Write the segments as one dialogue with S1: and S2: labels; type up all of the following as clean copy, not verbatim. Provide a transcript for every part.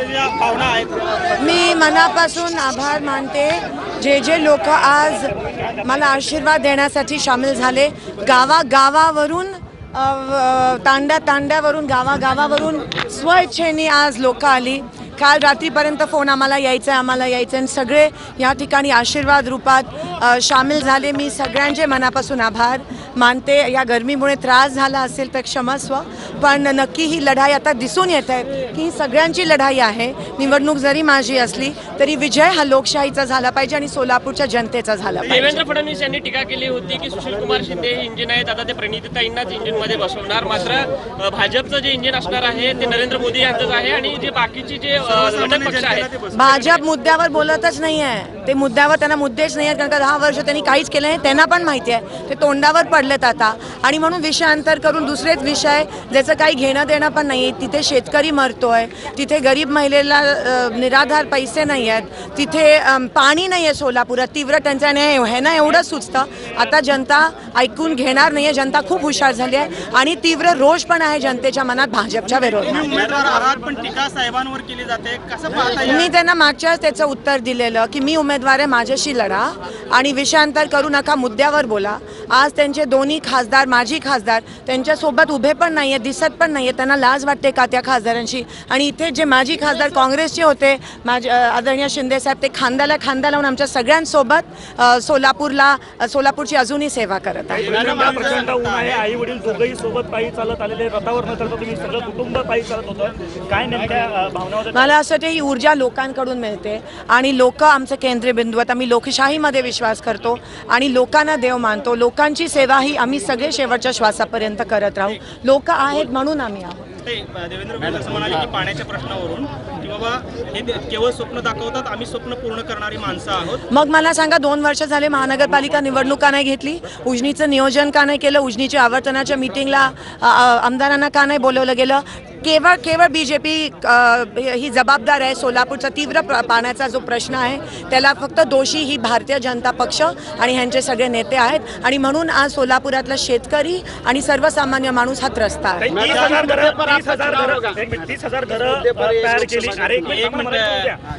S1: ज्या भावना आहेत,
S2: मी मनापासून आभार मानते जे जे लोक आज मला आशीर्वाद देण्यासाठी सामील झाले। गावागावावरून तांड्यावरून गावागावावरून स्वेच्छेने आज लोक आली। काल रात्रीपर्यंत फोन आम्हाला यायचं आणि सगळे या ठिकाणी आशीर्वाद रूपात सामील झाले। मी सगळ्यांचे मनापासून आभार मानते। या गरमीमुळे त्रास झाला असेल तर क्षमस्व, पण नक्की ही लढाई आता दिसून येत आहे की ही सगळ्यांची लढाई आहे। निवडणूक जरी माझी असली तरी विजय हा लोकशाहीचा झाला पाहिजे आणि सोलापूरच्या जनतेचा झाला पाहिजे।
S3: देवेंद्र फडणवीस यांनी टीका केली होती की सुशीलकुमार शिंदे हे इंजिन आहेत, आता ते प्रणितीताईंनाच इंजिनमध्ये बसवणार, मात्र भाजपचं जे इंजिन असणार आहे ते नरेंद्र मोदी यांचंच आहे आणि जे बाकीचे जे घटक पक्ष आहेत
S2: भाजप मुद्द्यावर बोलतच नाही आहे। ते मुद्द्यावर त्यांना मुद्देच नाही आहेत, कारण का 10 वर्ष त्यांनी काहीच केलं नाही, त्यांना पण माहिती आहे। ते तोंडावर पडलेत आता आणि म्हणून विषयांतर करून दुसरेच विषय ज्याचं काही घेणं देणं पण नाही आहे। तिथे शेतकरी मरतोय, तिथे गरीब महिलेला निराधार पैसे नाही आहेत, तिथे पाणी नाही आहे सोलापुरात, तीव्र टंचाई आहे ना, एवढं सुचतं। आता जनता ऐकून घेणार नाही आहे, जनता खूप हुशार झाली आहे आणि तीव्र रोष पण आहे जनतेच्या मनात भाजपच्या विरोधात।
S1: उमेदवार आहात पण टीका साहेबांवर केली जाते, कसं पाहता?
S2: मी त्यांना मागच्याच त्याचं उत्तर दिलेलं की मी उमेदवार आहे, माझ्याशी लढा आणि विषयांतर करू नका, मुद्द्यावर बोला। आज त्यांचे दोन्ही खासदार, माजी खासदार त्यांच्यासोबत उभे पण नाही आहेत, दिसत पण नाही आहेत, त्यांना लाज वाटते का त्या खासदारांची? आणि इथे जे माजी खासदार काँग्रेसचे होते आदरणीय शिंदे साहेब, ते खांद्याला खांदा लावून आमच्या सगळ्यांसोबत सोलापूरची अजूनही सेवा करत आहेत।
S4: प्रचंड ऊन आहे, आई वडील दोघंही सोबत पायी चालत आलेले, रथावर न चढता तुम्ही सगळं कुटुंब पायी चालत होतं, काय नेमक्या भावना होत्या?
S2: मला असं वाटतं ही ऊर्जा लोकांकडून मिळते आणि लोक आमचं केंद्रबिंदू आहेत। आम्ही लोकशाहीमध्ये विश्वास करतो आणि लोकांना देव मानतो। लोकांची सेवा ही आम्ही सगळे शेवटच्या श्वासापर्यंत करत राहू। लोक आहेत म्हणून आम्ही आहोत।
S1: देवेंद्र फडणवीस म्हणाले की पाण्याच्या प्रश्नावरून की बाबा हे केवळ स्वप्न दाखवतात, आम्ही स्वप्न पूर्ण करणारी माणसं आहोत।
S2: मग मला सांगा, 2 वर्ष झाले महानगरपालिका निवडणूक का नाही घेतली? उजनीचं नियोजन का नाही केलं? उजनीच्या आवर्तनाच्या मीटिंगला आमदारांना का नाही बोलवलं गेलं? केवळ बीजेपी ही जबाबदार आहे। सोलापूरचा तीव्र पाण्याचा जो प्रश्न आहे त्याला फक्त दोषी ही भारतीय जनता पक्ष आणि ह्यांचे सगळे नेते आहेत आणि म्हणून आज सोलापुरातला शेतकरी आणि सर्वसामान्य माणूस हा त्रस्त आहे।
S4: 30,000 घरं तयार केली,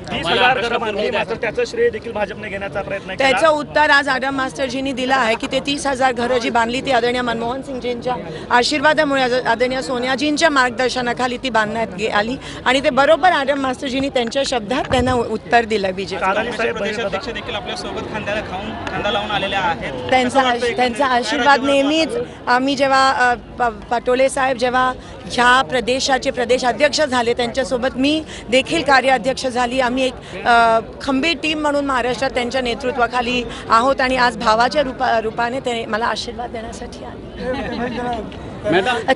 S4: 30,000 घरं बांधली, मात्र त्याचं श्रेय देखील भाजपने घेण्याचा प्रयत्न केला।
S2: त्याचं उत्तर आज आडम मास्टरजींनी दिलं आहे की ते 30,000 घरं जी बांधली ती आदरणीय मनमोहन सिंगजींच्या आशीर्वादामुळे, आदरणीय सोनियाजींच्या मार्गदर्शनाखाली ती बांधण्यात आली आणि ते बरोबर आडम मास्टरजींनी त्यांच्या शब्दात त्यांना उत्तर दिलं। बीजेपी
S1: प्रदेशाध्यक्ष देखील आपल्या सोबत खांदा लावून आलेले आहेत,
S2: त्यांचा आशीर्वाद नेहमीच। आम्ही जेव्हा पटोले साहेब जेव्हा ह्या प्रदेशाचे प्रदेशाध्यक्ष झाले त्यांच्यासोबत मी देखील कार्याध्यक्ष झाली। आम्ही एक खंबीर टीम म्हणून महाराष्ट्रात त्यांच्या नेतृत्वाखाली आहोत आणि आज भावाच्या रूपाने ते मला आशीर्वाद देण्यासाठी आले।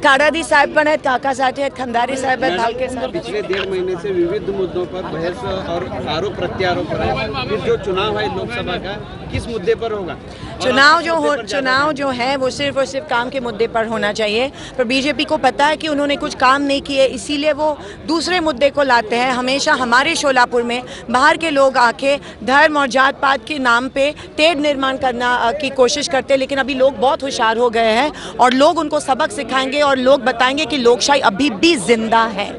S2: काडादी साहब पण आहेत, काका साठे आहेत, खंदारी साहब आहेत, भालके साहब।
S5: पिछले 1.5 महीने से विविध मुद्दों पर बहस और आरोप प्रत्यारोप हो रहा है। फिर जो चुनाव है लोकसभा का, किस मुद्दे पर होगा?
S2: चुनाव जो है वो सिर्फ और सिर्फ काम के मुद्दे पर होना चाहिए, पर बीजेपी को पता है कि उन्होंने कुछ काम नहीं किए, इसीलिए वो दूसरे मुद्दे को लाते हैं। हमेशा हमारे शोलापुर में बाहर के लोग आके धर्म और जात पात के नाम पे तेढ़ निर्माण करना की कोशिश करते हैं, लेकिन अभी लोग बहुत होशियार हो गए हैं और लोग उनको सबक सिखाएंगे और लोग बताएंगे कि लोकशाही अभी भी जिंदा है।